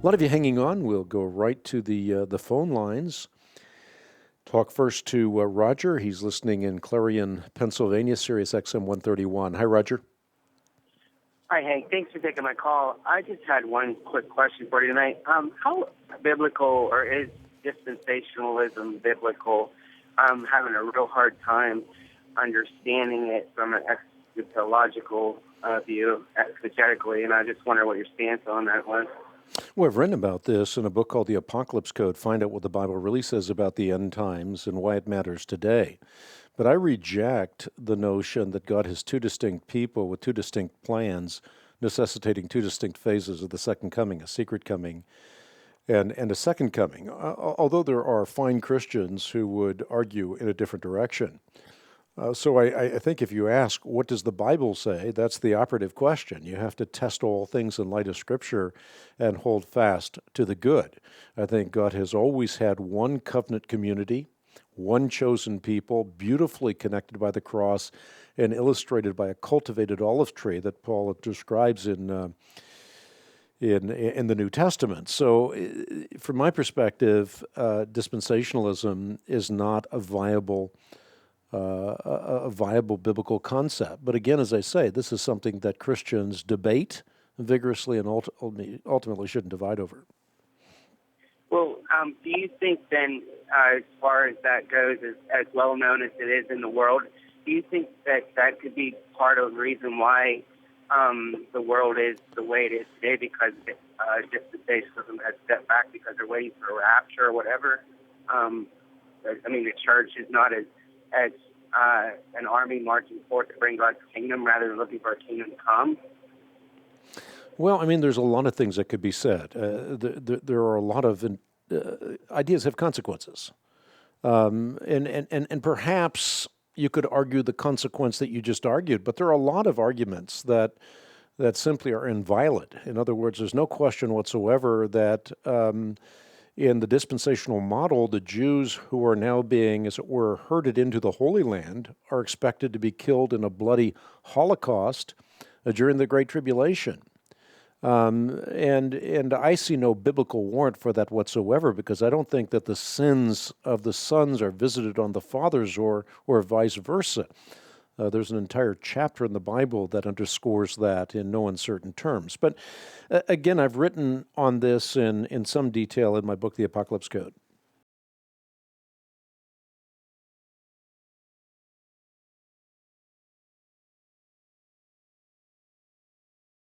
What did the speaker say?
lot of you hanging on. We'll go right to the phone lines. Talk first to Roger. He's listening in Clarion, Pennsylvania, Sirius XM 131. Hi, Roger. Hi, Hank. Thanks for taking my call. I just had one quick question for you tonight. How biblical or is dispensationalism biblical? I'm having a real hard time understanding it from an eschatological view, exegetically, and I just wonder what your stance on that was. Well, I've written about this in a book called The Apocalypse Code, Find Out What the Bible Really Says About the End Times and Why It Matters Today. But I reject the notion that God has two distinct people with two distinct plans, necessitating two distinct phases of the second coming, a secret coming and a second coming, although there are fine Christians who would argue in a different direction. So I think if you ask, what does the Bible say, that's the operative question. You have to test all things in light of Scripture and hold fast to the good. I think God has always had one covenant community, one chosen people, beautifully connected by the cross and illustrated by a cultivated olive tree that Paul describes in the New Testament. So from my perspective, dispensationalism is not a viable biblical concept. But again, as I say, this is something that Christians debate vigorously and ultimately shouldn't divide over. Well, do you think then, as far as that goes, as well known as it is in the world, do you think that that could be part of the reason why the world is the way it is today, because dispensationalism has stepped back because they're waiting for a rapture or whatever? The church is not as an army marching forth to bring God's kingdom rather than looking for a kingdom to come? Well, there's a lot of things that could be said. There are a lot of ideas have consequences. And perhaps you could argue the consequence that you just argued, but there are a lot of arguments that simply are inviolate. In other words, there's no question whatsoever that in the dispensational model, the Jews who are now being, as it were, herded into the Holy Land are expected to be killed in a bloody Holocaust during the Great Tribulation. And I see no biblical warrant for that whatsoever, because I don't think that the sins of the sons are visited on the fathers or vice versa. There's an entire chapter in the Bible that underscores that in no uncertain terms. But again, I've written on this in some detail in my book, The Apocalypse Code.